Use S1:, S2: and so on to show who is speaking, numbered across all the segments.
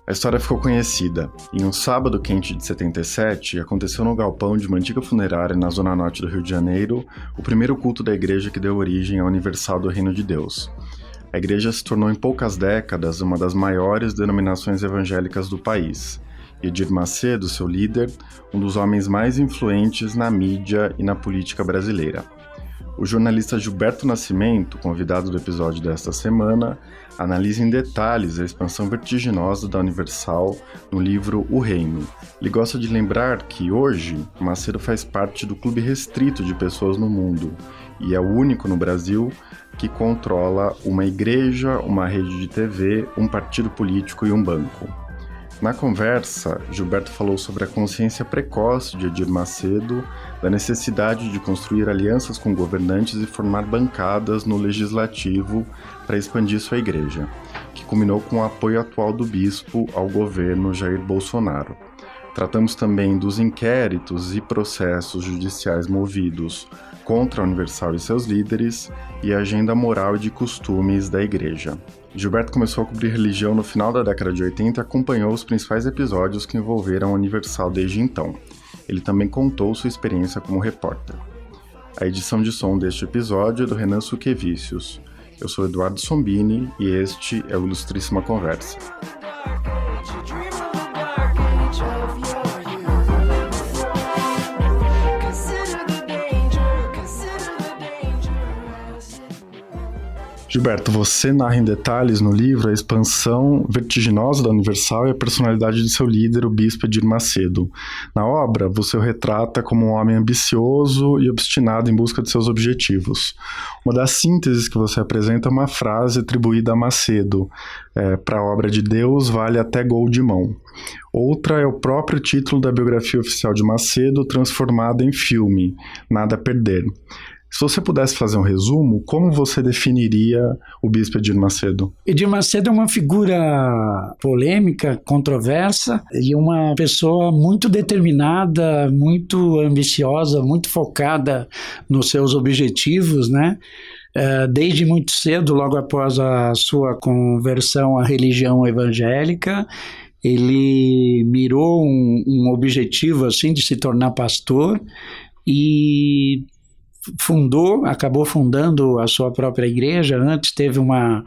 S1: A história ficou conhecida. Em um sábado quente de 77, aconteceu no galpão de uma antiga funerária na zona norte do Rio de Janeiro o primeiro culto da igreja que deu origem ao Universal do Reino de Deus. A igreja se tornou em poucas décadas uma das maiores denominações evangélicas do país. E Edir Macedo, seu líder, um dos homens mais influentes na mídia e na política brasileira. O jornalista Gilberto Nascimento, convidado do episódio desta semana, analisa em detalhes a expansão vertiginosa da Universal no livro O Reino. Ele gosta de lembrar que, hoje, Macedo faz parte do clube restrito de pessoas no mundo e é o único no Brasil que controla uma igreja, uma rede de TV, um partido político e um banco. Na conversa, Gilberto falou sobre a consciência precoce de Edir Macedo da necessidade de construir alianças com governantes e formar bancadas no legislativo para expandir sua igreja, que culminou com o apoio atual do bispo ao governo Jair Bolsonaro. Tratamos também dos inquéritos e processos judiciais movidos contra a Universal e seus líderes e a agenda moral e de costumes da igreja. Gilberto começou a cobrir religião no final da década de 80 e acompanhou os principais episódios que envolveram a Universal desde então. Ele também contou sua experiência como repórter. A edição de som deste episódio é do Renan Suquevicius. Eu sou Eduardo Sombini e este é o Ilustríssima Conversa. Gilberto, você narra em detalhes no livro a expansão vertiginosa da Universal e a personalidade de seu líder, o bispo Edir Macedo. Na obra, você o retrata como um homem ambicioso e obstinado em busca de seus objetivos. Uma das sínteses que você apresenta é uma frase atribuída a Macedo, para a obra de Deus vale até gol de mão. Outra é o próprio título da biografia oficial de Macedo, transformada em filme, Nada a Perder. Se você pudesse fazer um resumo, como você definiria o bispo Edir Macedo?
S2: Edir Macedo é uma figura polêmica, controversa e uma pessoa muito determinada, muito ambiciosa, muito focada nos seus objetivos, né? Desde muito cedo, logo após a sua conversão à religião evangélica, ele mirou um objetivo assim, de se tornar pastor e acabou fundando a sua própria igreja. Antes teve uma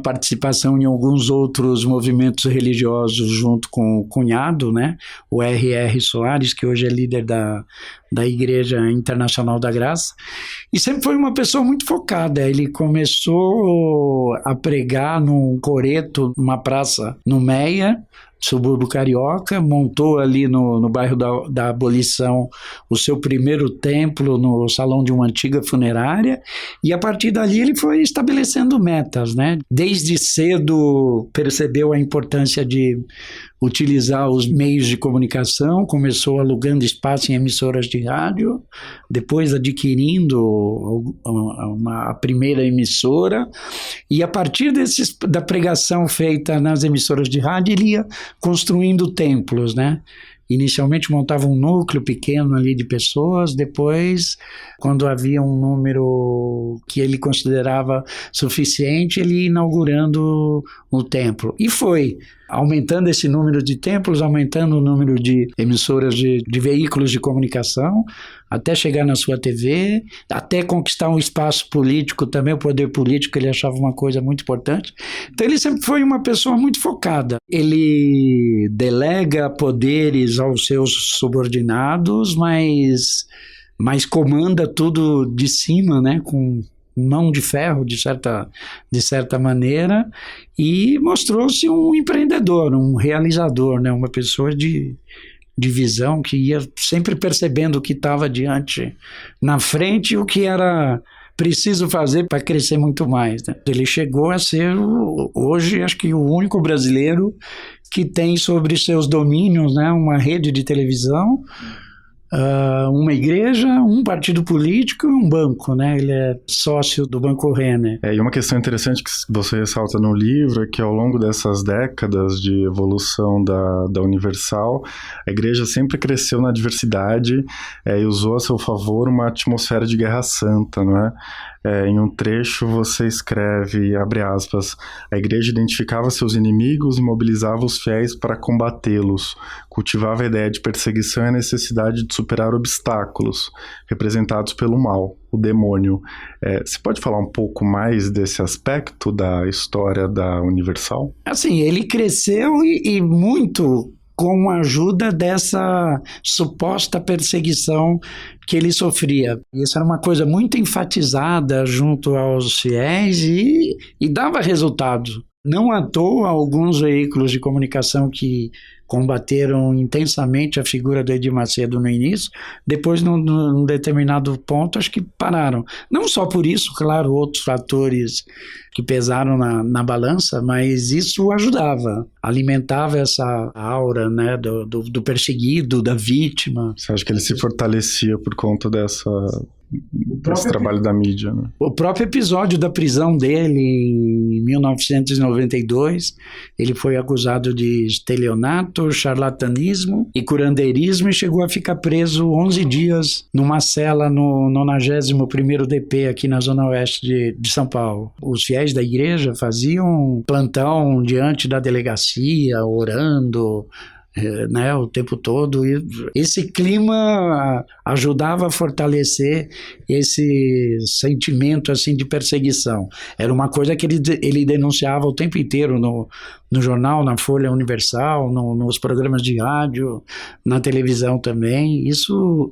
S2: participação em alguns outros movimentos religiosos junto com o cunhado, né? O R.R. Soares, que hoje é líder da Igreja Internacional da Graça, e sempre foi uma pessoa muito focada. Ele começou a pregar num coreto, numa praça no Meia, subúrbio carioca, montou ali no bairro da Abolição o seu primeiro templo no salão de uma antiga funerária, e a partir dali ele foi estabelecendo metas, né? Desde cedo percebeu a importância de utilizar os meios de comunicação, começou alugando espaço em emissoras de rádio, depois adquirindo a primeira emissora, e a partir da pregação feita nas emissoras de rádio, ele ia construindo templos, né? Inicialmente montava um núcleo pequeno ali de pessoas, depois, quando havia um número que ele considerava suficiente, ele ia inaugurando o templo. E foi aumentando esse número de templos, aumentando o número de emissoras de veículos de comunicação, até chegar na sua TV, até conquistar um espaço político também, o poder político ele achava uma coisa muito importante. Então ele sempre foi uma pessoa muito focada. Ele delega poderes aos seus subordinados, mas comanda tudo de cima, né, com mão de ferro, de certa maneira, e mostrou-se um empreendedor, um realizador, né, uma pessoa de visão que ia sempre percebendo o que estava na frente e o que era preciso fazer para crescer muito mais, né? Ele chegou a ser, hoje, acho que o único brasileiro que tem sobre seus domínios, né, uma rede de televisão, uma igreja, um partido político e um banco, né? Ele é sócio do Banco Renner.
S1: E uma questão interessante que você ressalta no livro é que ao longo dessas décadas de evolução da Universal, a igreja sempre cresceu na diversidade e usou a seu favor uma atmosfera de guerra santa, não é? Em um trecho você escreve, abre aspas, a igreja identificava seus inimigos e mobilizava os fiéis para combatê-los, cultivava a ideia de perseguição e a necessidade de superar obstáculos, representados pelo mal, o demônio. Você pode falar um pouco mais desse aspecto da história da Universal?
S2: Assim, ele cresceu e muito com a ajuda dessa suposta perseguição que ele sofria. Isso era uma coisa muito enfatizada junto aos fiéis e dava resultado. Não à toa, alguns veículos de comunicação que combateram intensamente a figura do Edir Macedo no início, depois, num determinado ponto, acho que pararam. Não só por isso, claro, outros fatores que pesaram na balança, mas isso ajudava, alimentava essa aura, né, do perseguido, da vítima.
S1: Você acha que ele se fortalecia por conta desse trabalho da mídia, né?
S2: O próprio episódio da prisão dele em 1992, ele foi acusado de estelionato, charlatanismo e curandeirismo e chegou a ficar preso 11 dias numa cela no 91º DP aqui na zona oeste de São Paulo. Os fiéis da igreja faziam plantão diante da delegacia, orando, né, o tempo todo. E esse clima ajudava a fortalecer esse sentimento assim de perseguição. Era uma coisa que ele denunciava o tempo inteiro no jornal, na Folha Universal, nos programas de rádio, na televisão também. Isso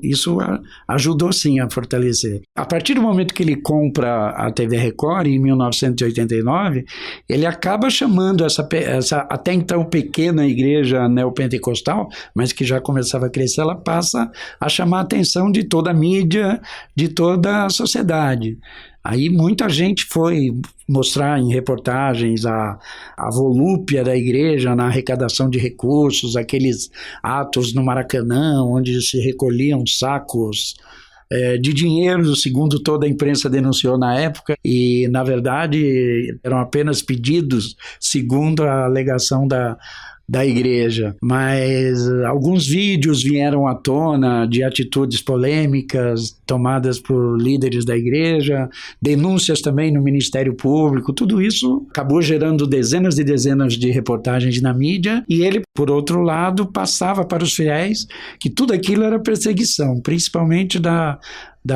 S2: ajudou sim a fortalecer. A partir do momento que ele compra a TV Record, em 1989, ele acaba chamando essa até então pequena igreja neopentecostal, mas que já começava a crescer, ela passa a chamar a atenção de toda a mídia, de toda a sociedade. Aí muita gente foi mostrar em reportagens a volúpia da igreja na arrecadação de recursos, aqueles atos no Maracanã, onde se recolhiam sacos de dinheiro, segundo toda a imprensa denunciou na época, e na verdade eram apenas pedidos, segundo a alegação da igreja, mas alguns vídeos vieram à tona de atitudes polêmicas tomadas por líderes da igreja, denúncias também no Ministério Público, tudo isso acabou gerando dezenas e dezenas de reportagens na mídia, e ele, por outro lado, passava para os fiéis que tudo aquilo era perseguição, principalmente da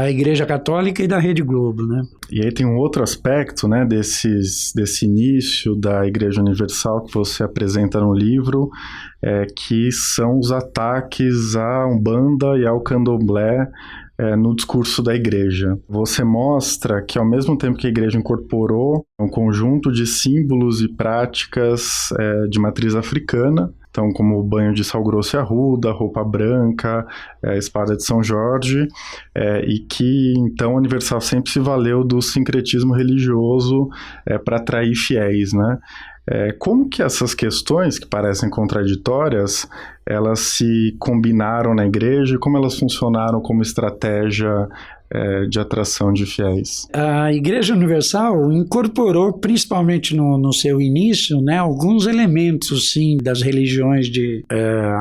S2: Igreja Católica e da Rede Globo, né?
S1: E aí tem um outro aspecto, né, desse início da Igreja Universal que você apresenta no livro, que são os ataques à Umbanda e ao Candomblé no discurso da igreja. Você mostra que ao mesmo tempo que a igreja incorporou um conjunto de símbolos e práticas de matriz africana, então como o banho de sal grosso e arruda, a roupa branca, a espada de São Jorge, e que então a Universal sempre se valeu do sincretismo religioso para atrair fiéis, né? Como que essas questões, que parecem contraditórias, elas se combinaram na igreja e como elas funcionaram como estratégia de atração de fiéis?
S2: A Igreja Universal incorporou, principalmente no seu início, né, alguns elementos sim, das religiões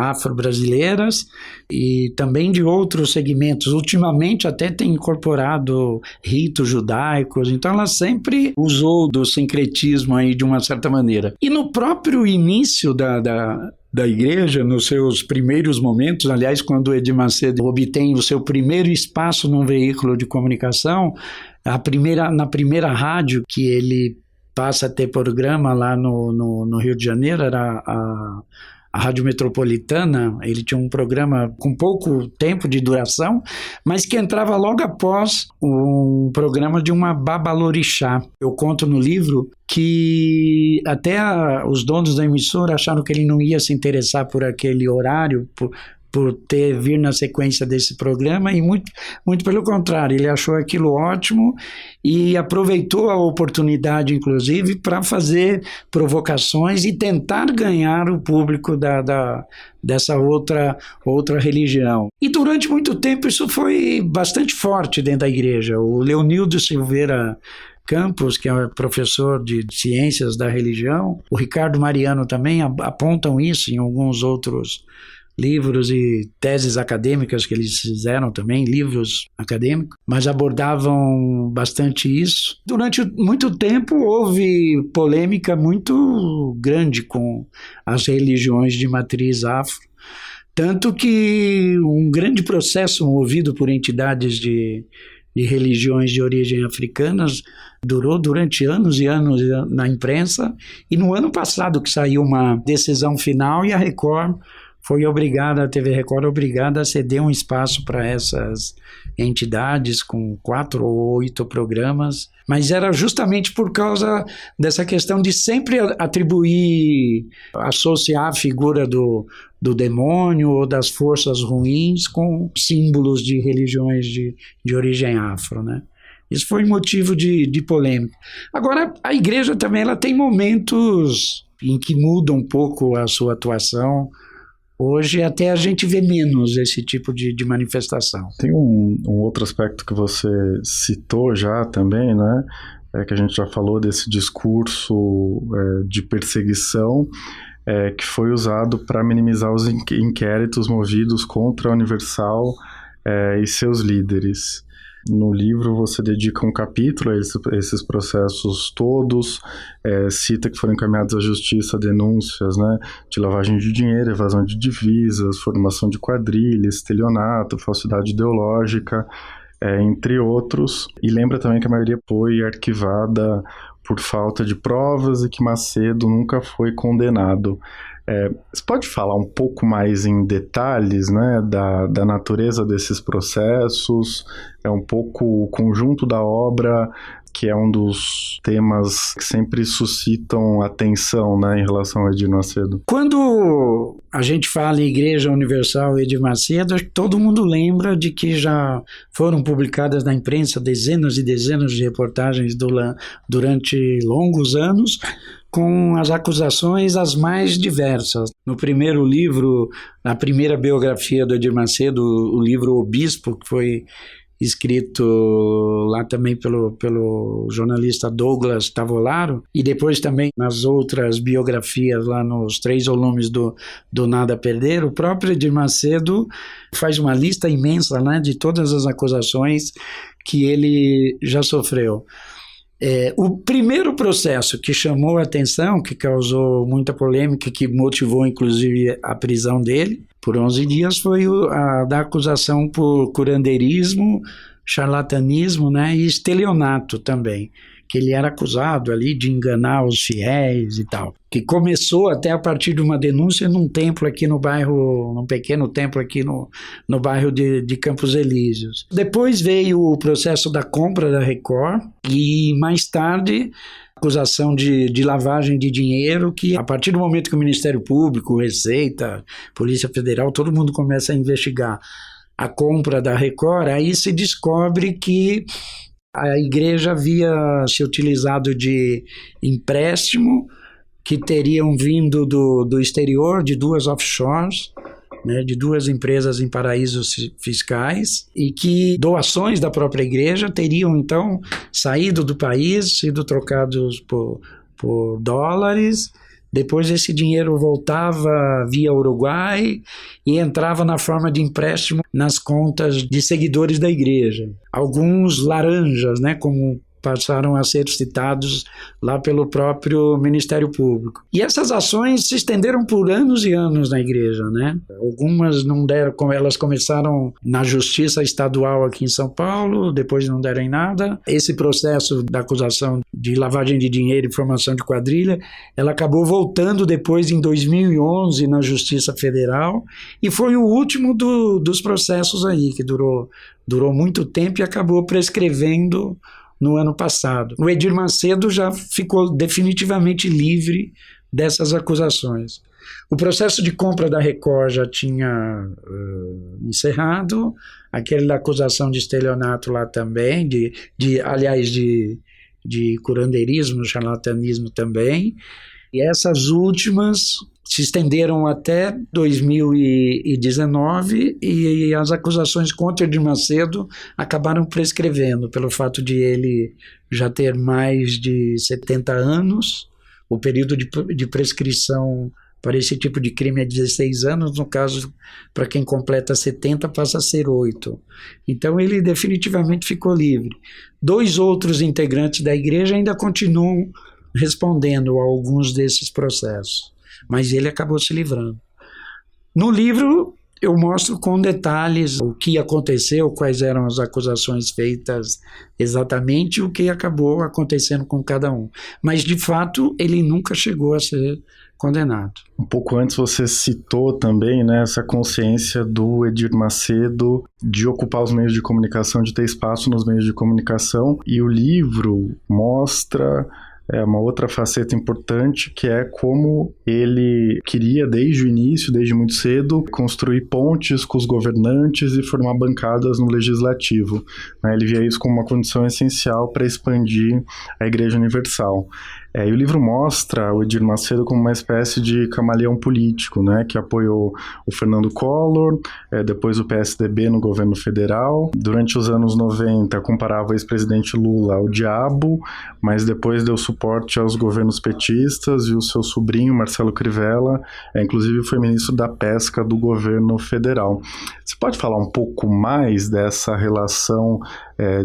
S2: afro-brasileiras e também de outros segmentos. Ultimamente até tem incorporado ritos judaicos, então ela sempre usou do sincretismo aí de uma certa maneira. E no próprio início da igreja, nos seus primeiros momentos, aliás, quando o Edir Macedo obtém o seu primeiro espaço num veículo de comunicação, na primeira rádio que ele passa a ter programa lá no Rio de Janeiro, era a Rádio Metropolitana. Ele tinha um programa com pouco tempo de duração, mas que entrava logo após um programa de uma babalorixá. Eu conto no livro que até os donos da emissora acharam que ele não ia se interessar por aquele horário, por vir na sequência desse programa, e muito, muito pelo contrário, ele achou aquilo ótimo e aproveitou a oportunidade, inclusive, para fazer provocações e tentar ganhar o público dessa outra religião. E durante muito tempo isso foi bastante forte dentro da igreja. O Leonildo Silveira Campos, que é professor de ciências da religião, o Ricardo Mariano também apontam isso em alguns outros livros e teses acadêmicas que eles fizeram também, livros acadêmicos, mas abordavam bastante isso. Durante muito tempo houve polêmica muito grande com as religiões de matriz afro, tanto que um grande processo movido por entidades de religiões de origem africanas durou durante anos e anos na imprensa, e no ano passado que saiu uma decisão final e a Record foi obrigada, a TV Record obrigada a ceder um espaço para essas entidades com 4 ou 8 programas, mas era justamente por causa dessa questão de sempre associar a figura do demônio ou das forças ruins com símbolos de religiões de origem afro, né? Isso foi motivo de polêmica. Agora, a igreja também ela tem momentos em que muda um pouco a sua atuação. Hoje até a gente vê menos esse tipo de manifestação.
S1: Tem um outro aspecto que você citou já também, né? Que a gente já falou desse discurso de perseguição que foi usado para minimizar os inquéritos movidos contra a Universal e seus líderes. No livro você dedica um capítulo a esses processos todos, cita que foram encaminhados à justiça denúncias, né, de lavagem de dinheiro, evasão de divisas, formação de quadrilha, estelionato, falsidade ideológica, entre outros. E lembra também que a maioria foi arquivada por falta de provas e que Macedo nunca foi condenado. Você pode falar um pouco mais em detalhes, né, da natureza desses processos, um pouco o conjunto da obra, que é um dos temas que sempre suscitam atenção, né, em relação a Edir Macedo?
S2: Quando a gente fala em Igreja Universal Edir Macedo, todo mundo lembra de que já foram publicadas na imprensa dezenas e dezenas de reportagens durante longos anos, com as acusações as mais diversas. No primeiro livro, na primeira biografia do Edir Macedo, o livro O Bispo, que foi escrito lá também pelo jornalista Douglas Tavolaro, e depois também nas outras biografias, lá nos 3 volumes do Nada a Perder, o próprio Edir Macedo faz uma lista imensa, né, de todas as acusações que ele já sofreu. O primeiro processo que chamou a atenção, que causou muita polêmica, que motivou inclusive a prisão dele por 11 dias, foi a da acusação por curandeirismo, charlatanismo, né, e estelionato também, que ele era acusado ali de enganar os fiéis e tal, que começou até a partir de uma denúncia num templo aqui no bairro, num pequeno templo aqui no bairro de Campos Elíseos. Depois veio o processo da compra da Record e mais tarde acusação de lavagem de dinheiro, que a partir do momento que o Ministério Público, Receita, Polícia Federal, todo mundo começa a investigar a compra da Record, aí se descobre que a igreja havia se utilizado de empréstimo que teriam vindo do exterior, de 2 offshores, né, de 2 empresas em paraísos fiscais, e que doações da própria igreja teriam então saído do país, sido trocados por dólares. Depois esse dinheiro voltava via Uruguai e entrava na forma de empréstimo nas contas de seguidores da igreja. Alguns laranjas, né, como passaram a ser citados lá pelo próprio Ministério Público. E essas ações se estenderam por anos e anos na igreja, né? Algumas não deram, elas começaram na Justiça Estadual aqui em São Paulo, depois não deram em nada. Esse processo da acusação de lavagem de dinheiro e formação de quadrilha, ela acabou voltando depois em 2011 na Justiça Federal, e foi o último dos processos aí, que durou muito tempo e acabou prescrevendo no ano passado. O Edir Macedo já ficou definitivamente livre dessas acusações. O processo de compra da Record já tinha encerrado, aquele da acusação de estelionato lá também, aliás, de curandeirismo, charlatanismo também, e essas últimas se estenderam até 2019 e as acusações contra Edir Macedo acabaram prescrevendo, pelo fato de ele já ter mais de 70 anos, o período de prescrição para esse tipo de crime é 16 anos, no caso, para quem completa 70 passa a ser 8. Então ele definitivamente ficou livre. 2 outros integrantes da igreja ainda continuam respondendo a alguns desses processos, mas ele acabou se livrando. No livro eu mostro com detalhes o que aconteceu, quais eram as acusações feitas exatamente, o que acabou acontecendo com cada um. Mas, de fato, ele nunca chegou a ser condenado.
S1: Um pouco antes você citou também, né, essa consciência do Edir Macedo de ocupar os meios de comunicação, de ter espaço nos meios de comunicação, e o livro mostra uma outra faceta importante, que é como ele queria, desde o início, desde muito cedo, construir pontes com os governantes e formar bancadas no legislativo. Ele via isso como uma condição essencial para expandir a Igreja Universal. E o livro mostra o Edir Macedo como uma espécie de camaleão político, né, que apoiou o Fernando Collor, depois o PSDB no governo federal. Durante os anos 90, comparava o ex-presidente Lula ao diabo, mas depois deu suporte aos governos petistas, e o seu sobrinho, Marcelo Crivella, inclusive foi ministro da Pesca do governo federal. Você pode falar um pouco mais dessa relação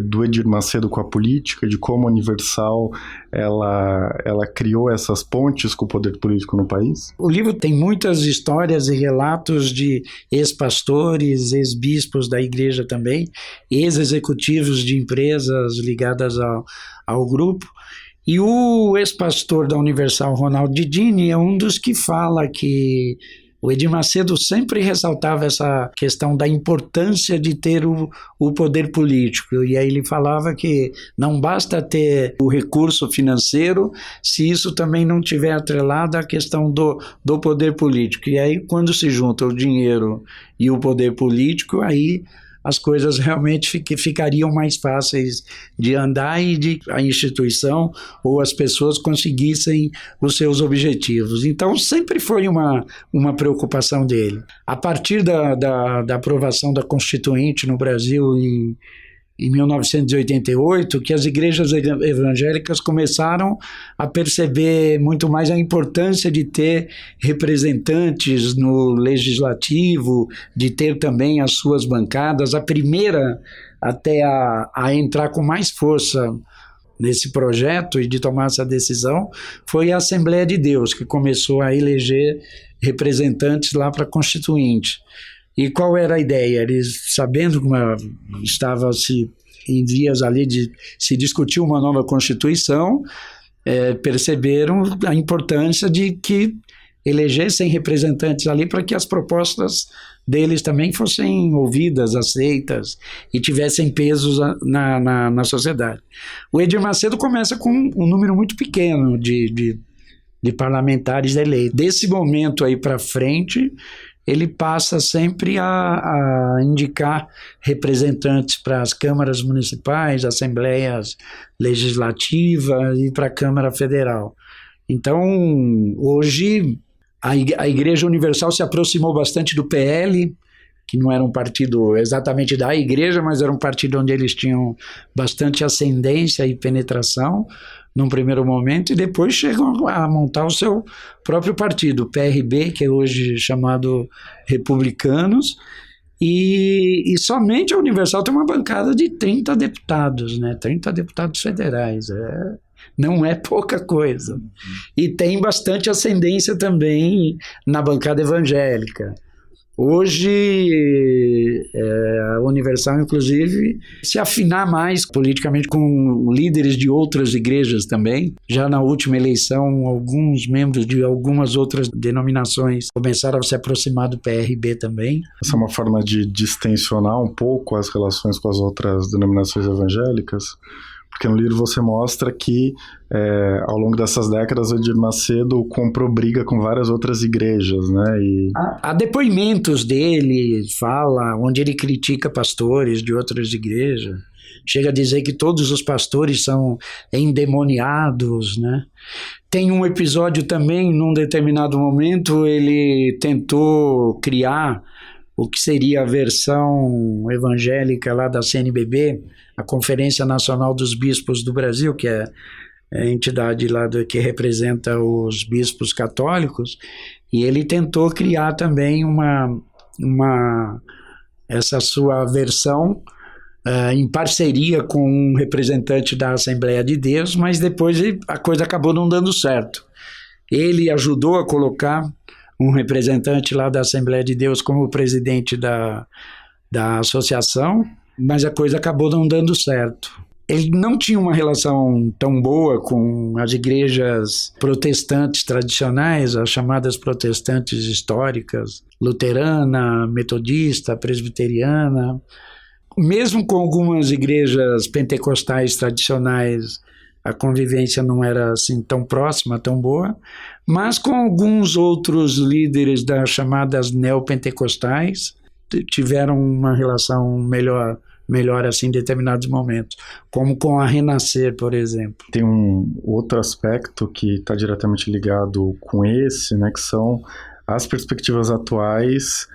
S1: do Edir Macedo com a política, de como a Universal ela criou essas pontes com o poder político no país?
S2: O livro tem muitas histórias e relatos de ex-pastores, ex-bispos da igreja também, ex-executivos de empresas ligadas ao grupo. E o ex-pastor da Universal, Ronaldo Didini, é um dos que fala que o Edir Macedo sempre ressaltava essa questão da importância de ter o poder político. E aí ele falava que não basta ter o recurso financeiro se isso também não tiver atrelado à questão do poder político. E aí, quando se junta o dinheiro e o poder político, aí as coisas realmente ficariam mais fáceis de andar e de a instituição ou as pessoas conseguissem os seus objetivos. Então, sempre foi uma preocupação dele. A partir da aprovação da Constituinte no Brasil em 1988, que as igrejas evangélicas começaram a perceber muito mais a importância de ter representantes no legislativo, de ter também as suas bancadas. A primeira até a entrar com mais força nesse projeto e de tomar essa decisão foi a Assembleia de Deus, que começou a eleger representantes lá para a Constituinte. E qual era a ideia? Eles, sabendo que estava-se em vias ali de se discutir uma nova Constituição, perceberam a importância de que elegessem representantes ali para que as propostas deles também fossem ouvidas, aceitas e tivessem pesos na sociedade. O Edir Macedo começa com um número muito pequeno de parlamentares eleitos. Desse momento aí para frente, ele passa sempre a indicar representantes para as câmaras municipais, assembleias legislativas e para a Câmara Federal. Então, hoje, a Igreja Universal se aproximou bastante do PL, que não era um partido exatamente da igreja, mas era um partido onde eles tinham bastante ascendência e penetração num primeiro momento, e depois chegam a montar o seu próprio partido, o PRB, que é hoje chamado Republicanos, e somente a Universal tem uma bancada de 30 deputados, né? 30 deputados federais, não é pouca coisa. E tem bastante ascendência também na bancada evangélica. Hoje, a Universal, inclusive, se afinar mais politicamente com líderes de outras igrejas também. Já na última eleição, alguns membros de algumas outras denominações começaram a se aproximar do PRB também.
S1: Essa é uma forma de distensionar um pouco as relações com as outras denominações evangélicas? Porque no livro você mostra que ao longo dessas décadas o Edir Macedo comprou briga com várias outras igrejas, né?
S2: Há depoimentos dele, onde ele critica pastores de outras igrejas, chega a dizer que todos os pastores são endemoniados, né? Tem um episódio também, num determinado momento, ele tentou criar o que seria a versão evangélica lá da CNBB, a Conferência Nacional dos Bispos do Brasil, que é a entidade lá que representa os bispos católicos, e ele tentou criar também essa sua versão em parceria com um representante da Assembleia de Deus, mas depois a coisa acabou não dando certo. Ele ajudou a colocar um representante lá da Assembleia de Deus como presidente da associação, mas a coisa acabou não dando certo. Ele não tinha uma relação tão boa com as igrejas protestantes tradicionais, as chamadas protestantes históricas, luterana, metodista, presbiteriana. Mesmo com algumas igrejas pentecostais tradicionais, a convivência não era assim tão próxima, tão boa, mas com alguns outros líderes das chamadas neopentecostais tiveram uma relação melhor assim em determinados momentos, como com a Renascer, por exemplo.
S1: Tem um outro aspecto que está diretamente ligado com esse, né, que são as perspectivas atuais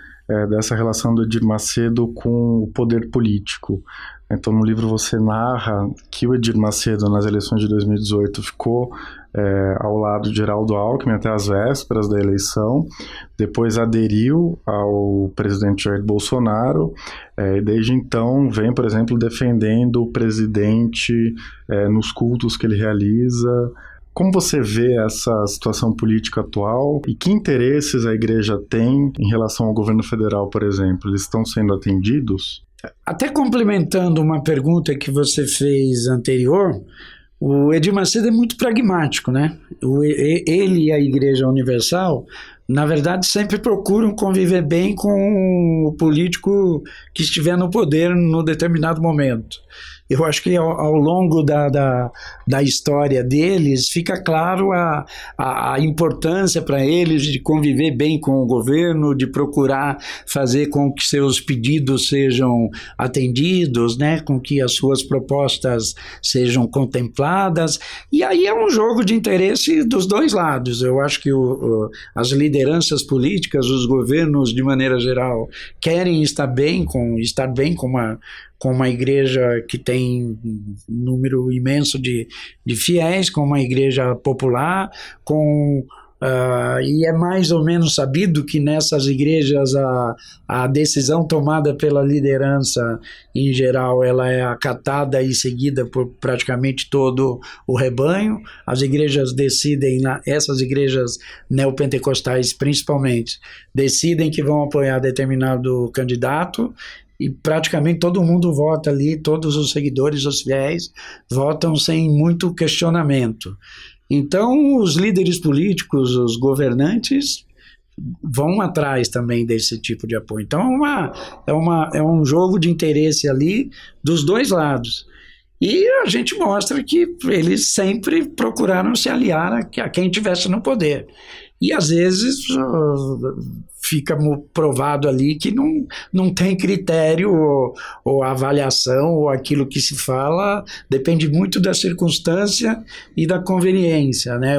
S1: dessa relação do Edir Macedo com o poder político. Então, no livro você narra que o Edir Macedo, nas eleições de 2018, ficou ao lado de Geraldo Alckmin até as vésperas da eleição, depois aderiu ao presidente Jair Bolsonaro, e desde então vem, por exemplo, defendendo o presidente nos cultos que ele realiza. Como você vê essa situação política atual e que interesses a igreja tem em relação ao governo federal, por exemplo? Eles estão sendo atendidos?
S2: Até complementando uma pergunta que você fez anterior, o Edir Macedo é muito pragmático, né? Ele e a Igreja Universal, na verdade, sempre procuram conviver bem com o político que estiver no poder no determinado momento. Eu acho que ao longo da história deles fica claro a importância para eles de conviver bem com o governo, de procurar fazer com que seus pedidos sejam atendidos, né, com que as suas propostas sejam contempladas. E aí é um jogo de interesse dos dois lados. Eu acho que as lideranças políticas, os governos de maneira geral, querem estar bem com uma igreja que tem um número imenso de fiéis, com uma igreja popular, e é mais ou menos sabido que nessas igrejas a decisão tomada pela liderança, em geral, ela é acatada e seguida por praticamente todo o rebanho. As igrejas decidem, essas igrejas neopentecostais principalmente, decidem que vão apoiar determinado candidato, e praticamente todo mundo vota ali, todos os seguidores, os fiéis, votam sem muito questionamento. Então, os líderes políticos, os governantes, vão atrás também desse tipo de apoio. Então, é um jogo de interesse ali dos dois lados. E a gente mostra que eles sempre procuraram se aliar a quem estivesse no poder. E, às vezes, fica provado ali que não tem critério ou avaliação ou aquilo que se fala depende muito da circunstância e da conveniência, né?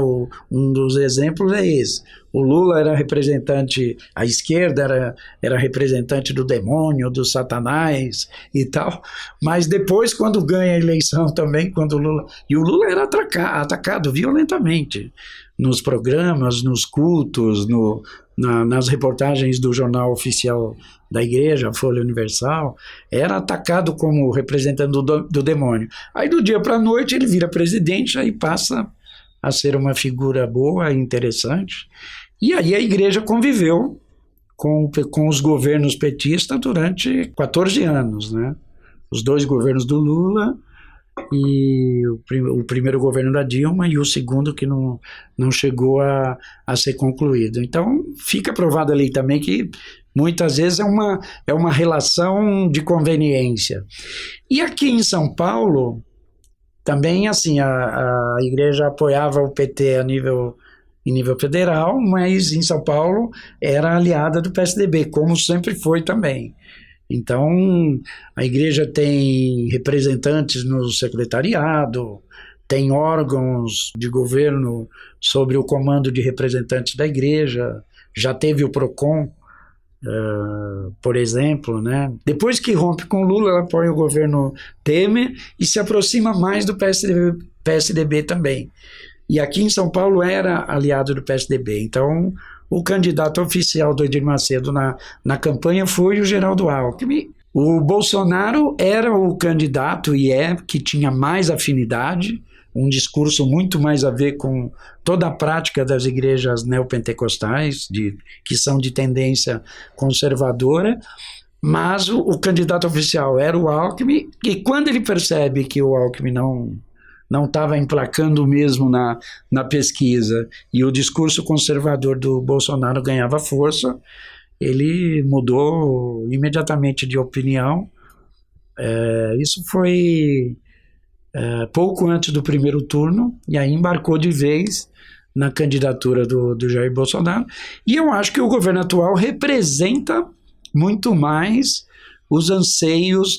S2: Um dos exemplos é esse. O Lula era representante, a esquerda era representante do demônio, do Satanás e tal, mas depois, quando ganha a eleição também, o Lula era atacado violentamente nos programas, nos cultos, nas reportagens do jornal oficial da igreja, Folha Universal, era atacado como representante do demônio. Aí do dia para a noite ele vira presidente, aí passa a ser uma figura boa, interessante, e aí a igreja conviveu com os governos petistas durante 14 anos, né? Os dois governos do Lula e o primeiro governo da Dilma e o segundo que não chegou a ser concluído. Então, fica provado ali também que muitas vezes é uma relação de conveniência. E aqui em São Paulo, também, assim, a igreja apoiava o PT em nível federal, mas em São Paulo era aliada do PSDB, como sempre foi também. Então, a igreja tem representantes no secretariado, tem órgãos de governo sobre o comando de representantes da igreja, já teve o PROCON, por exemplo, né? Depois que rompe com Lula, ela apoia o governo Temer e se aproxima mais do PSDB também. E aqui em São Paulo era aliado do PSDB. Então, o candidato oficial do Edir Macedo na campanha foi o Geraldo Alckmin. O Bolsonaro era o candidato que tinha mais afinidade, um discurso muito mais a ver com toda a prática das igrejas neopentecostais, que são de tendência conservadora, mas o candidato oficial era o Alckmin, e quando ele percebe que o Alckmin não estava emplacando mesmo na pesquisa e o discurso conservador do Bolsonaro ganhava força, ele mudou imediatamente de opinião. Isso foi pouco antes do primeiro turno, e aí embarcou de vez na candidatura do Jair Bolsonaro. E eu acho que o governo atual representa muito mais os anseios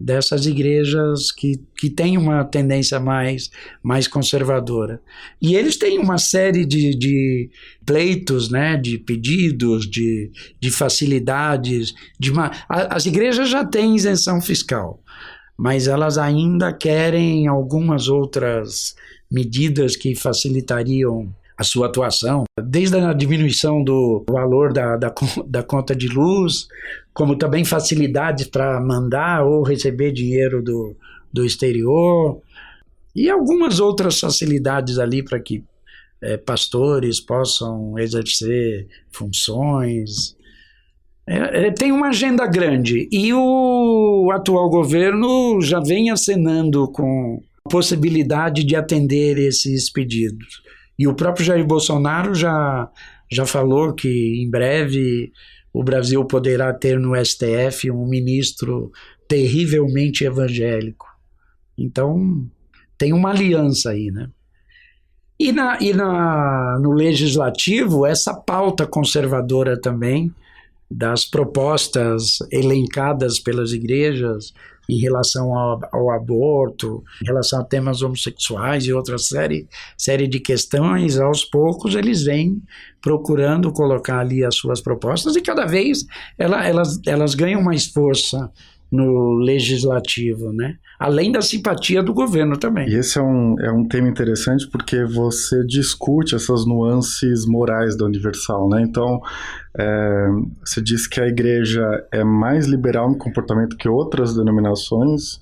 S2: dessas igrejas que têm uma tendência mais conservadora. E eles têm uma série de pleitos, né, de pedidos, de facilidades. As igrejas já têm isenção fiscal, mas elas ainda querem algumas outras medidas que facilitariam a sua atuação, desde a diminuição do valor da conta de luz, como também facilidades para mandar ou receber dinheiro do exterior, e algumas outras facilidades ali para que pastores possam exercer funções. Tem uma agenda grande, e o atual governo já vem acenando com a possibilidade de atender esses pedidos. E o próprio Jair Bolsonaro já falou que em breve o Brasil poderá ter no STF um ministro terrivelmente evangélico. Então, tem uma aliança aí, né? E no legislativo, essa pauta conservadora também, das propostas elencadas pelas igrejas em relação ao aborto, em relação a temas homossexuais e outra série de questões, aos poucos eles vêm procurando colocar ali as suas propostas, e cada vez elas ganham mais força no legislativo, né? Além da simpatia do governo também.
S1: E esse é um tema interessante porque você discute essas nuances morais da Universal, né? Então, você diz que a igreja é mais liberal no comportamento que outras denominações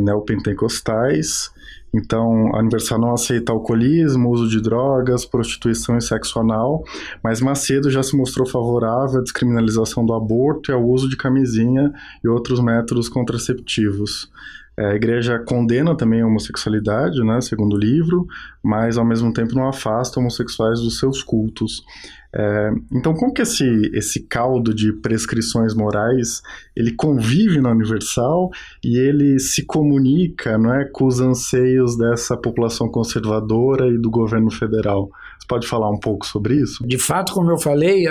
S1: neopentecostais. Então, a Universal não aceita alcoolismo, uso de drogas, prostituição e sexo anal, mas Macedo já se mostrou favorável à descriminalização do aborto e ao uso de camisinha e outros métodos contraceptivos. A igreja condena também a homossexualidade, né, segundo o livro, mas ao mesmo tempo não afasta homossexuais dos seus cultos. Então, como que esse caldo de prescrições morais, ele convive na Universal e ele se comunica, não é, com os anseios dessa população conservadora e do governo federal? Você pode falar um pouco sobre isso?
S2: De fato, como eu falei,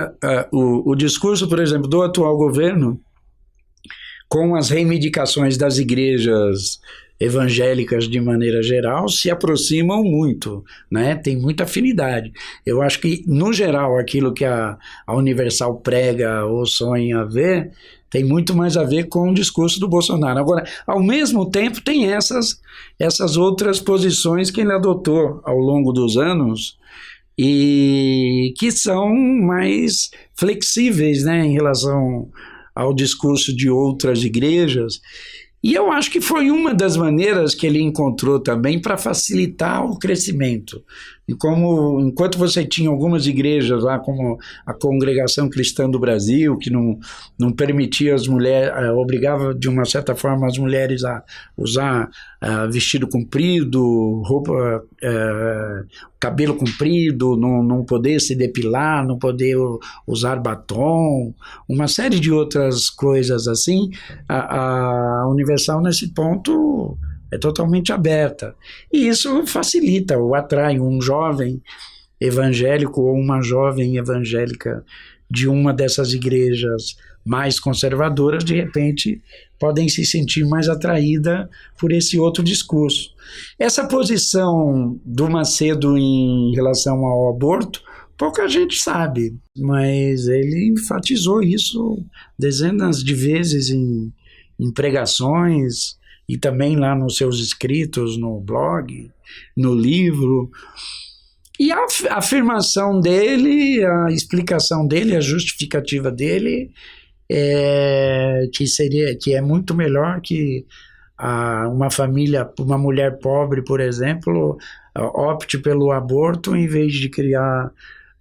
S2: o discurso, por exemplo, do atual governo, com as reivindicações das igrejas evangélicas de maneira geral, se aproximam muito, né? Tem muita afinidade. Eu acho que, no geral, aquilo que a Universal prega ou sonha ver, tem muito mais a ver com o discurso do Bolsonaro. Agora, ao mesmo tempo, tem essas outras posições que ele adotou ao longo dos anos e que são mais flexíveis, né, em relação ao discurso de outras igrejas. E eu acho que foi uma das maneiras que ele encontrou também para facilitar o crescimento. E enquanto você tinha algumas igrejas lá, como a Congregação Cristã do Brasil, que não permitia as mulheres, obrigava de uma certa forma as mulheres a usar vestido comprido, roupa, cabelo comprido, não poder se depilar, não poder usar batom, uma série de outras coisas assim, a Universal nesse ponto é totalmente aberta. E isso facilita ou atrai um jovem evangélico ou uma jovem evangélica de uma dessas igrejas mais conservadoras, de repente podem se sentir mais atraída por esse outro discurso. Essa posição do Macedo em relação ao aborto, pouca gente sabe, mas ele enfatizou isso dezenas de vezes em pregações e também lá nos seus escritos, no blog, no livro. E a afirmação dele, a explicação dele, a justificativa dele que é muito melhor que uma mulher pobre, por exemplo, opte pelo aborto em vez de criar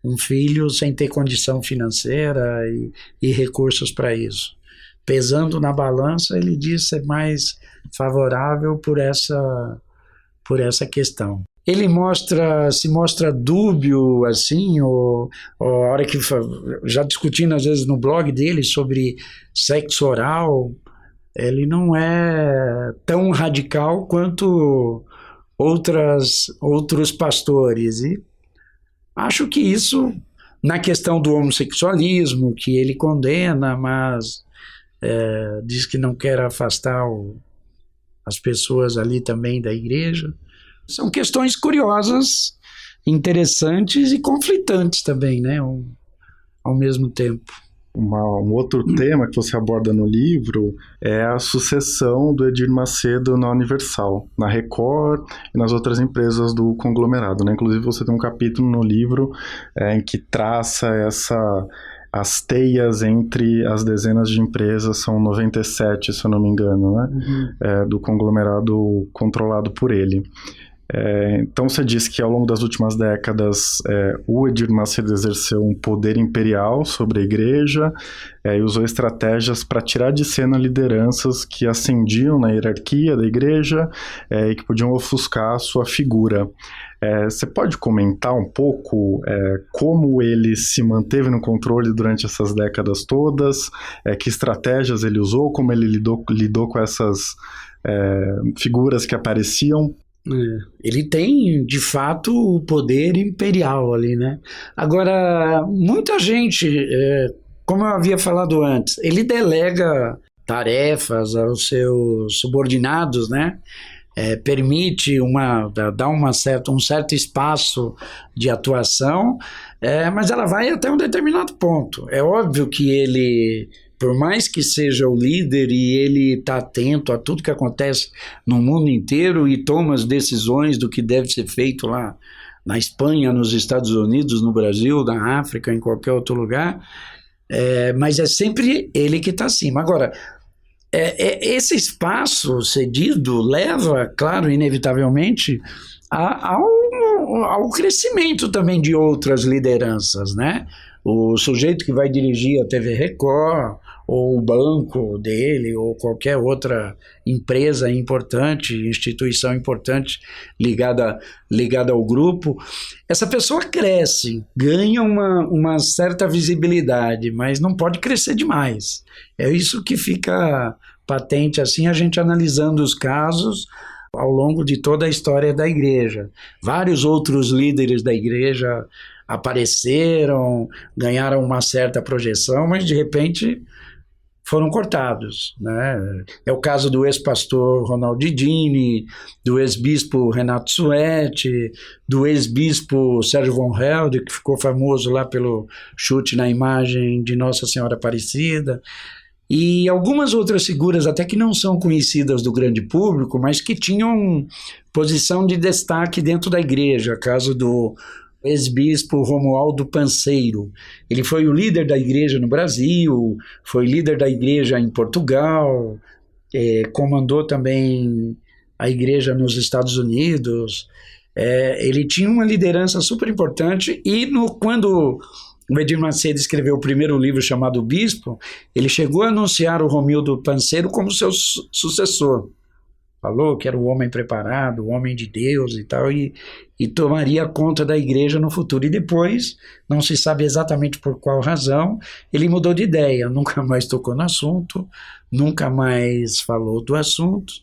S2: um filho sem ter condição financeira e recursos para isso. Pesando na balança, ele diz ser mais favorável por essa questão. Ele se mostra dúbio, assim, ou a hora que, já discutindo às vezes no blog dele sobre sexo oral, ele não é tão radical quanto outros pastores. E acho que isso, na questão do homossexualismo, que ele condena, mas diz que não quer afastar as pessoas ali também da igreja. São questões curiosas, interessantes e conflitantes também, né, ao mesmo tempo.
S1: Um outro tema que você aborda no livro é a sucessão do Edir Macedo na Universal, na Record e nas outras empresas do conglomerado, né? Inclusive você tem um capítulo no livro em que traça as teias entre as dezenas de empresas, são 97, se eu não me engano, né? Do conglomerado controlado por ele. Então você diz que ao longo das últimas décadas o Edir Macedo exerceu um poder imperial sobre a igreja e usou estratégias para tirar de cena lideranças que ascendiam na hierarquia da igreja e que podiam ofuscar a sua figura. Você pode comentar um pouco como ele se manteve no controle durante essas décadas todas, que estratégias ele usou, como ele lidou com essas figuras que apareciam?
S2: Ele tem, de fato, o poder imperial ali, né? Agora, muita gente, como eu havia falado antes, ele delega tarefas aos seus subordinados, né? Permite dar um certo espaço de atuação, mas ela vai até um determinado ponto. É óbvio que ele, por mais que seja o líder e ele está atento a tudo que acontece no mundo inteiro e toma as decisões do que deve ser feito lá na Espanha, nos Estados Unidos, no Brasil, na África, em qualquer outro lugar, mas é sempre ele que está acima. Agora, esse espaço cedido leva, claro, inevitavelmente, ao crescimento também de outras lideranças, né? O sujeito que vai dirigir a TV Record, ou o banco dele, ou qualquer outra empresa importante, instituição importante ligada ao grupo, essa pessoa cresce, ganha uma certa visibilidade, mas não pode crescer demais. É isso que fica patente, assim, a gente analisando os casos ao longo de toda a história da igreja. Vários outros líderes da igreja apareceram, ganharam uma certa projeção, mas de repente foram cortados, né? É o caso do ex-pastor Ronald Dini, do ex-bispo Renato Suete, do ex-bispo Sérgio von Helde, que ficou famoso lá pelo chute na imagem de Nossa Senhora Aparecida, e algumas outras figuras até que não são conhecidas do grande público, mas que tinham posição de destaque dentro da igreja. Caso do ex-bispo Romualdo Panseiro. Ele foi o líder da igreja no Brasil, foi líder da igreja em Portugal, comandou também a igreja nos Estados Unidos. Ele tinha uma liderança super importante e quando o Edir Macedo escreveu o primeiro livro chamado O Bispo, ele chegou a anunciar o Romildo Panseiro como seu sucessor. Falou que era o homem preparado, o homem de Deus e tal, e tomaria conta da igreja no futuro. E depois, não se sabe exatamente por qual razão, ele mudou de ideia, nunca mais tocou no assunto, nunca mais falou do assunto.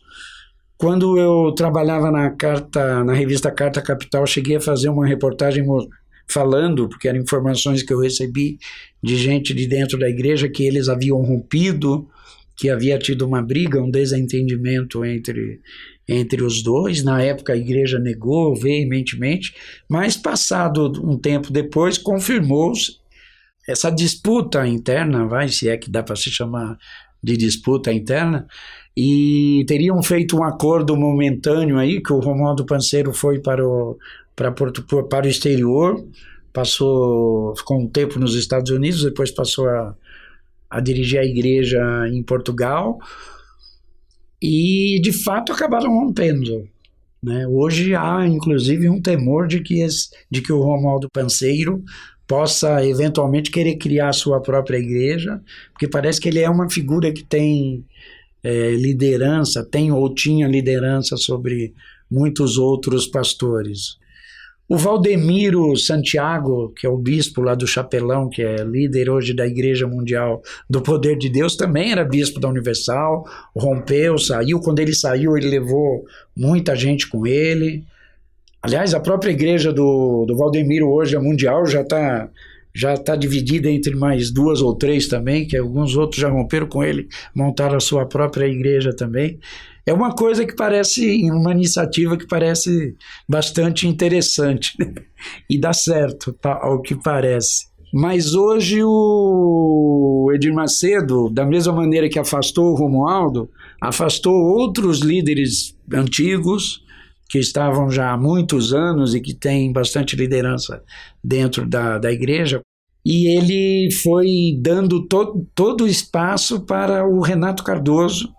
S2: Quando eu trabalhava na revista Carta Capital, cheguei a fazer uma reportagem falando, porque eram informações que eu recebi de gente de dentro da igreja, que eles haviam rompido, que havia tido uma briga, um desentendimento entre os dois. Na época a igreja negou veementemente, mas passado um tempo depois confirmou-se essa disputa interna, se é que dá para se chamar de disputa interna, e teriam feito um acordo momentâneo aí, que o Romualdo Panseiro foi para o exterior, ficou um tempo nos Estados Unidos, depois passou a dirigir a igreja em Portugal, e de fato acabaram rompendo, né? Hoje há inclusive um temor de que o Romualdo Panseiro possa eventualmente querer criar a sua própria igreja, porque parece que ele é uma figura que tem liderança, ou tinha liderança sobre muitos outros pastores. O Valdemiro Santiago, que é o bispo lá do Chapelão, que é líder hoje da Igreja Mundial do Poder de Deus, também era bispo da Universal, rompeu, saiu. Quando ele saiu, ele levou muita gente com ele. Aliás, a própria igreja do Valdemiro hoje, a Mundial, já está dividida entre mais 2 ou 3 também, que alguns outros já romperam com ele, montaram a sua própria igreja também. É uma coisa que uma iniciativa que parece bastante interessante, né? E dá certo, ao que parece. Mas hoje o Edir Macedo, da mesma maneira que afastou o Romualdo, afastou outros líderes antigos, que estavam já há muitos anos e que têm bastante liderança dentro da igreja, e ele foi dando todo o espaço para o Renato Cardoso,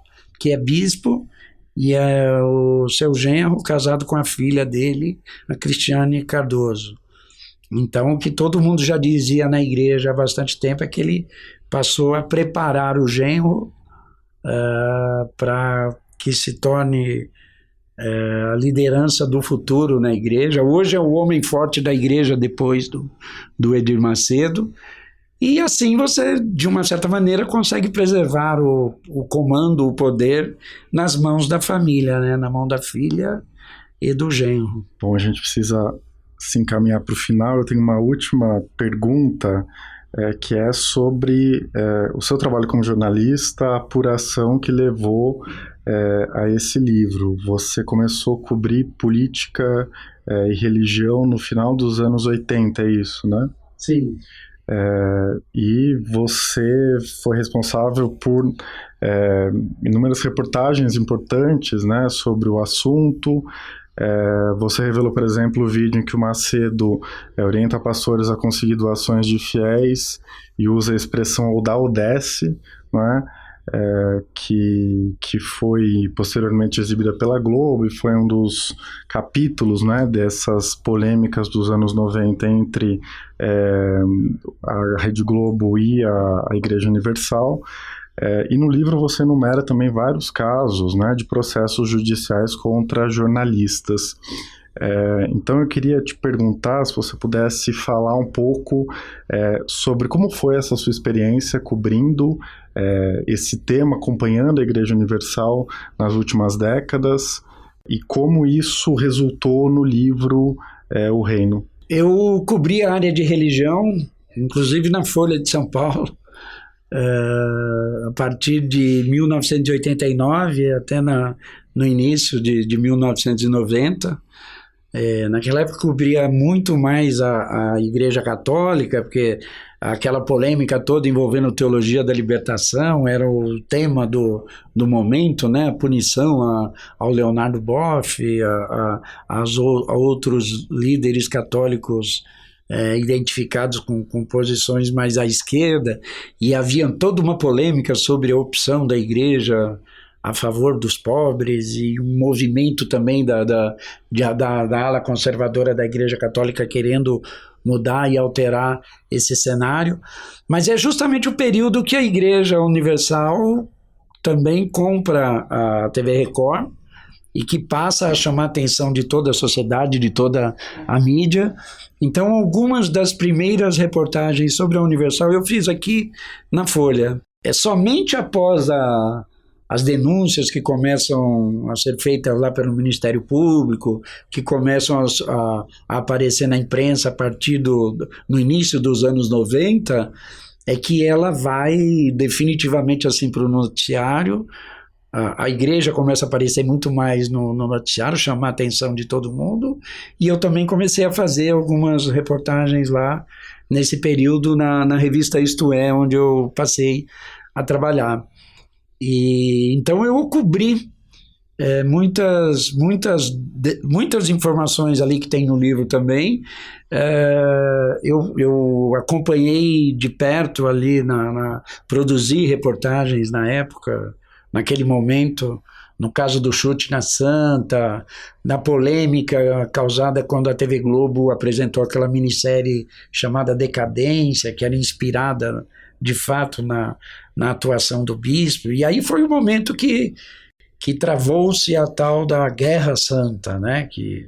S2: que é bispo, e é o seu genro casado com a filha dele, a Cristiane Cardoso. Então, o que todo mundo já dizia na igreja há bastante tempo é que ele passou a preparar o genro para que se torne a liderança do futuro na igreja. Hoje é o homem forte da igreja depois do Edir Macedo, e assim você, de uma certa maneira, consegue preservar o comando, o poder nas mãos da família, né? Na mão da filha e do genro.
S1: Bom, a gente precisa se encaminhar para o final. Eu tenho uma última pergunta, que é sobre o seu trabalho como jornalista, a apuração que levou a esse livro. Você começou a cobrir política e religião no final dos anos 80, é isso, né?
S2: Sim.
S1: E você foi responsável por inúmeras reportagens importantes, né, sobre o assunto. Você revelou, por exemplo, o vídeo em que o Macedo orienta pastores a conseguir doações de fiéis e usa a expressão ou dá ou desce, né? Que foi posteriormente exibida pela Globo e foi um dos capítulos, né, dessas polêmicas dos anos 90 entre a Rede Globo e a Igreja Universal. E no livro você enumera também vários casos, né, de processos judiciais contra jornalistas. Então eu queria te perguntar se você pudesse falar um pouco sobre como foi essa sua experiência cobrindo esse tema, acompanhando a Igreja Universal nas últimas décadas, e como isso resultou no livro O Reino.
S2: Eu cobri a área de religião, inclusive na Folha de São Paulo, a partir de 1989 até no início de 1990. Naquela época cobria muito mais a Igreja Católica, porque aquela polêmica toda envolvendo teologia da libertação era o tema do momento, né? A punição ao Leonardo Boff, a outros líderes católicos identificados com posições mais à esquerda, e havia toda uma polêmica sobre a opção da igreja a favor dos pobres, e um movimento também da ala conservadora da Igreja Católica querendo mudar e alterar esse cenário. Mas é justamente o período que a Igreja Universal também compra a TV Record e que passa a chamar a atenção de toda a sociedade, de toda a mídia. Então, algumas das primeiras reportagens sobre a Universal eu fiz aqui na Folha. Somente após as denúncias que começam a ser feitas lá pelo Ministério Público, que começam a aparecer na imprensa a partir no início dos anos 90, é que ela vai definitivamente assim para o noticiário. A igreja começa a aparecer muito mais no noticiário, chamar a atenção de todo mundo, e eu também comecei a fazer algumas reportagens lá nesse período na revista Isto É, onde eu passei a trabalhar. E então eu cobri muitas informações ali que tem no livro também. Eu acompanhei de perto ali, produzi reportagens na época, naquele momento, no caso do chute na Santa, na polêmica causada quando a TV Globo apresentou aquela minissérie chamada Decadência, que era inspirada de fato na atuação do bispo. E aí foi o momento que travou-se a tal da Guerra Santa, né? Que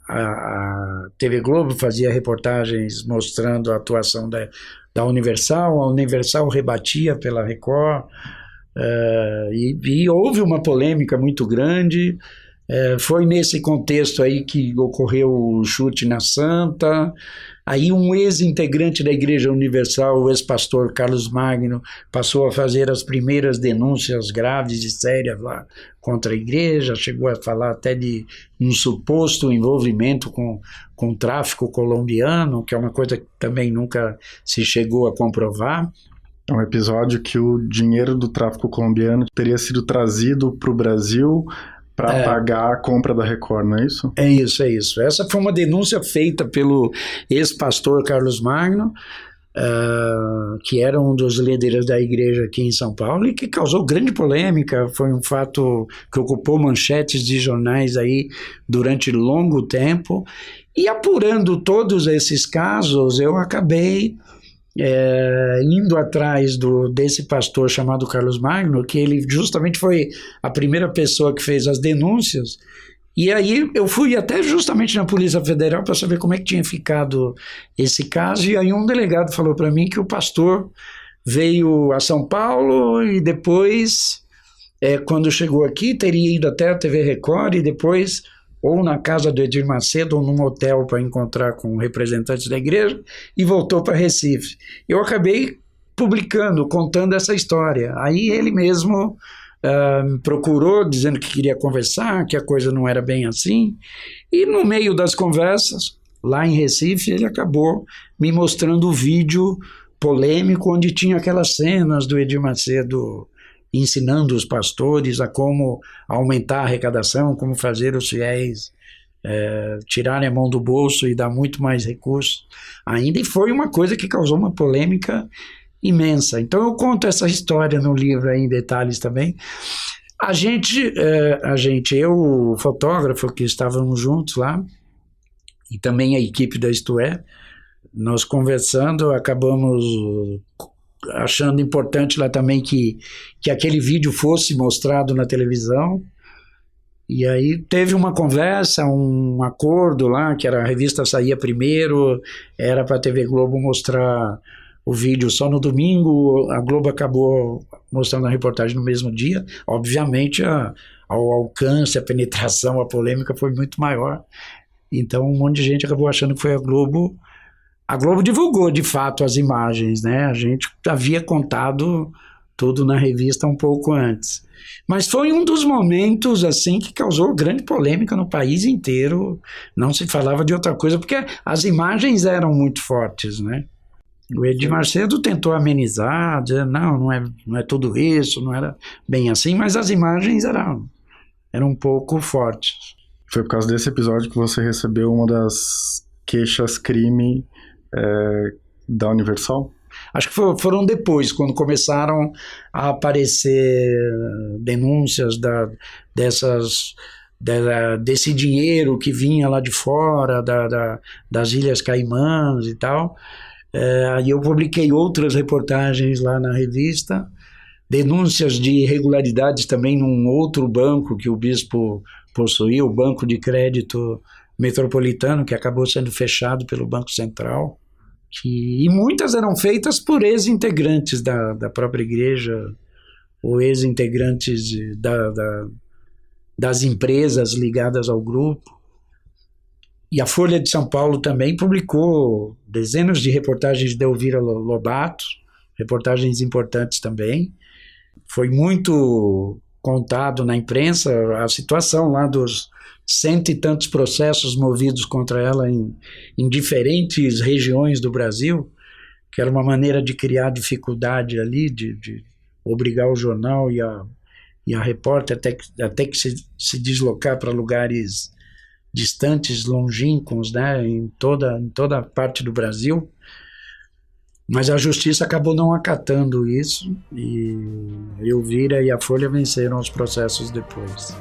S2: a TV Globo fazia reportagens mostrando a atuação da Universal, a Universal rebatia pela Record, e houve uma polêmica muito grande. Foi nesse contexto aí que ocorreu o chute na Santa. Aí um ex-integrante da Igreja Universal, o ex-pastor Carlos Magno, passou a fazer as primeiras denúncias graves e sérias lá contra a igreja, chegou a falar até de um suposto envolvimento com tráfico colombiano, que é uma coisa que também nunca se chegou a comprovar.
S1: É um episódio que o dinheiro do tráfico colombiano teria sido trazido para o Brasil para pagar a compra da Record, não é isso?
S2: É isso. Essa foi uma denúncia feita pelo ex-pastor Carlos Magno, que era um dos líderes da igreja aqui em São Paulo e que causou grande polêmica. Foi um fato que ocupou manchetes de jornais aí durante longo tempo. E apurando todos esses casos, eu acabei indo atrás desse pastor chamado Carlos Magno, que ele justamente foi a primeira pessoa que fez as denúncias. E aí eu fui até justamente na Polícia Federal para saber como é que tinha ficado esse caso, e aí um delegado falou para mim que o pastor veio a São Paulo e depois, quando chegou aqui, teria ido até a TV Record e depois ou na casa do Edir Macedo, ou num hotel para encontrar com representantes da igreja, e voltou para Recife. Eu acabei publicando, contando essa história. Aí ele mesmo me procurou, dizendo que queria conversar, que a coisa não era bem assim, e no meio das conversas, lá em Recife, ele acabou me mostrando o vídeo polêmico, onde tinha aquelas cenas do Edir Macedo ensinando os pastores a como aumentar a arrecadação, como fazer os fiéis tirarem a mão do bolso e dar muito mais recursos ainda, e foi uma coisa que causou uma polêmica imensa. Então eu conto essa história no livro aí em detalhes também. Eu, o fotógrafo que estávamos juntos lá, e também a equipe da Isto É, nós conversando, acabamos achando importante lá também que aquele vídeo fosse mostrado na televisão. E aí teve uma conversa, um acordo lá, que a revista saía primeiro, era para a TV Globo mostrar o vídeo só no domingo, a Globo acabou mostrando a reportagem no mesmo dia. Obviamente ao alcance, a penetração, a polêmica foi muito maior. Então um monte de gente acabou achando que foi a Globo. A Globo divulgou, de fato, as imagens, né? A gente havia contado tudo na revista um pouco antes. Mas foi um dos momentos, assim, que causou grande polêmica no país inteiro. Não se falava de outra coisa, porque as imagens eram muito fortes, né? O Edir Macedo tentou amenizar, dizer, não é tudo isso, não era bem assim, mas as imagens eram um pouco fortes.
S1: Foi por causa desse episódio que você recebeu uma das queixas-crime da Universal?
S2: Acho que foram depois, quando começaram a aparecer denúncias desse dinheiro que vinha lá de fora, das Ilhas Caimãs e tal. Aí eu publiquei outras reportagens lá na revista, denúncias de irregularidades também num outro banco que o bispo possuía, o Banco de Crédito Metropolitano, que acabou sendo fechado pelo Banco Central. E muitas eram feitas por ex-integrantes da própria igreja ou ex-integrantes das empresas ligadas ao grupo. E a Folha de São Paulo também publicou dezenas de reportagens de Elvira Lobato, reportagens importantes também. Foi muito contado na imprensa a situação lá dos 100 e tantos processos movidos contra ela em diferentes regiões do Brasil, que era uma maneira de criar dificuldade ali, de obrigar o jornal e a repórter até que se deslocar para lugares distantes, longínquos, né, em toda a parte do Brasil. Mas a justiça acabou não acatando isso e Elvira e a Folha venceram os processos depois.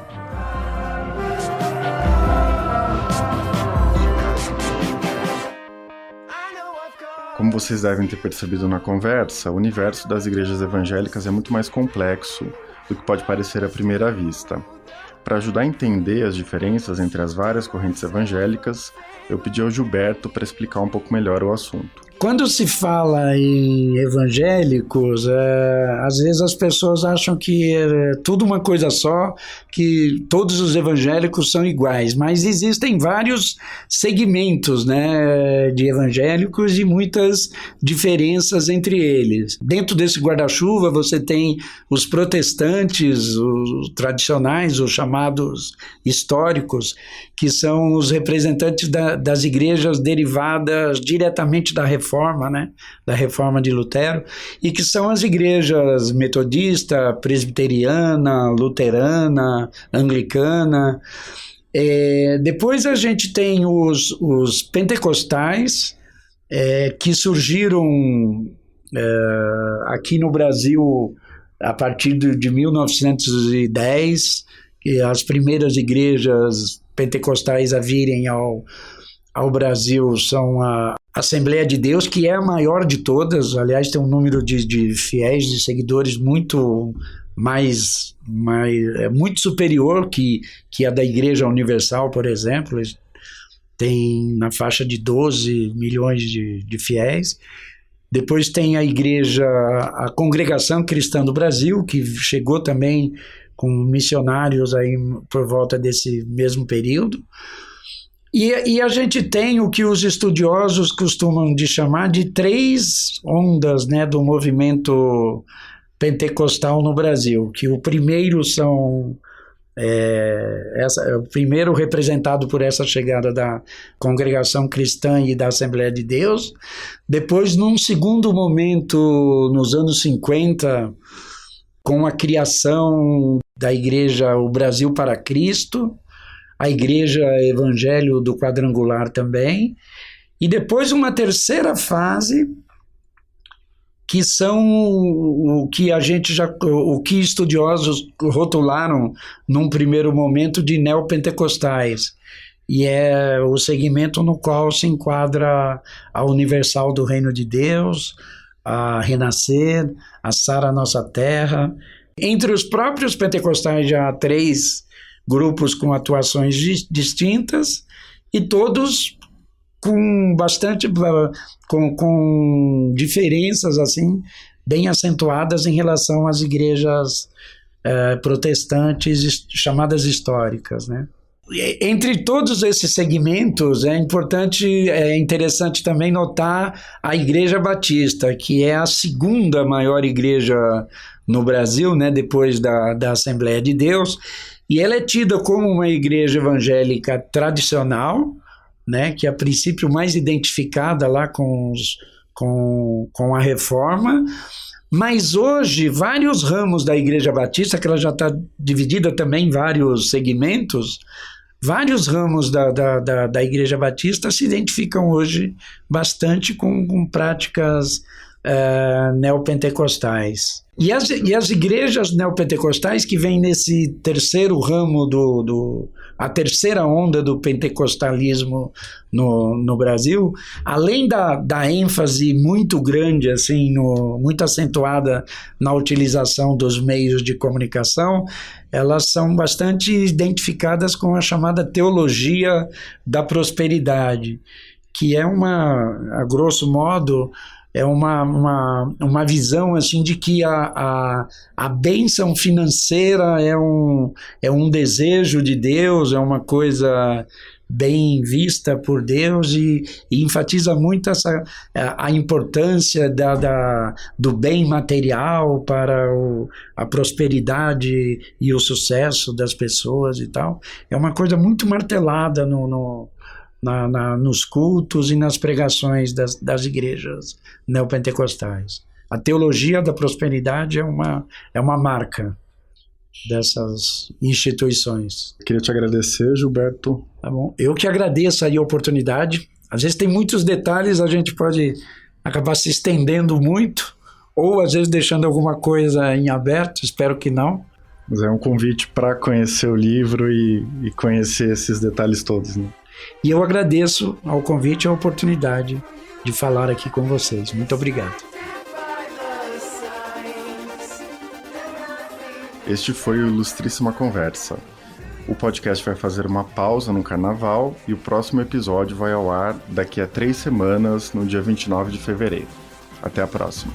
S1: Como vocês devem ter percebido na conversa, o universo das igrejas evangélicas é muito mais complexo do que pode parecer à primeira vista. Para ajudar a entender as diferenças entre as várias correntes evangélicas, eu pedi ao Gilberto para explicar um pouco melhor o assunto.
S2: Quando se fala em evangélicos, às vezes as pessoas acham que é tudo uma coisa só, que todos os evangélicos são iguais, mas existem vários segmentos, né, de evangélicos e muitas diferenças entre eles. Dentro desse guarda-chuva você tem os protestantes, os tradicionais, os chamados históricos, que são os representantes das igrejas derivadas diretamente da reforma, né, da reforma de Lutero, e que são as igrejas metodista, presbiteriana, luterana, anglicana. Depois a gente tem os pentecostais, que surgiram aqui no Brasil a partir de 1910, que as primeiras igrejas pentecostais a virem ao Brasil são a Assembleia de Deus, que é a maior de todas. Aliás, tem um número de fiéis, de seguidores muito muito superior que a da Igreja Universal, por exemplo. Eles têm na faixa de 12 milhões de fiéis. Depois tem a Congregação Cristã do Brasil, que chegou também com missionários aí por volta desse mesmo período. E a gente tem o que os estudiosos costumam de chamar de 3 ondas, né, do movimento pentecostal no Brasil, que o primeiro o primeiro representado por essa chegada da Congregação Cristã e da Assembleia de Deus. Depois, num segundo momento, nos anos 50, com a criação da Igreja O Brasil para Cristo, a Igreja Evangelho do Quadrangular também, e depois uma terceira fase, que são o que estudiosos rotularam num primeiro momento de neopentecostais, e é o segmento no qual se enquadra a Universal do Reino de Deus, a Renascer, a Sara Nossa Terra. Entre os próprios pentecostais já há 3 grupos com atuações distintas, e todos com com diferenças assim bem acentuadas em relação às igrejas protestantes chamadas históricas, né? Entre todos esses segmentos é interessante também notar a Igreja Batista, que é a segunda maior igreja no Brasil, né, depois da Assembleia de Deus, e ela é tida como uma igreja evangélica tradicional, né, que é a princípio mais identificada lá com a reforma, mas hoje vários ramos da Igreja Batista, que ela já está dividida também em vários segmentos, vários ramos da Igreja Batista se identificam hoje bastante com práticas neopentecostais. E as igrejas neopentecostais que vêm nesse terceiro ramo a terceira onda do pentecostalismo no Brasil, além da ênfase muito grande, assim, muito acentuada na utilização dos meios de comunicação, elas são bastante identificadas com a chamada teologia da prosperidade, que é a grosso modo, é uma visão assim de que a bênção financeira é um desejo de Deus, é uma coisa bem vista por Deus e enfatiza muito a importância do bem material para a prosperidade e o sucesso das pessoas e tal. É uma coisa muito martelada nos cultos e nas pregações das igrejas neopentecostais. A teologia da prosperidade é uma marca dessas instituições.
S1: Queria te agradecer, Gilberto.
S2: Tá bom. Eu que agradeço aí a oportunidade. Às vezes tem muitos detalhes, a gente pode acabar se estendendo muito, ou às vezes deixando alguma coisa em aberto, espero que não.
S1: Mas é um convite para conhecer o livro e conhecer esses detalhes todos, né?
S2: E eu agradeço ao convite e a oportunidade de falar aqui com vocês. Muito obrigado.
S1: Este foi o Ilustríssima Conversa. O podcast vai fazer uma pausa no Carnaval e o próximo episódio vai ao ar daqui a 3 semanas, no dia 29 de fevereiro. Até a próxima.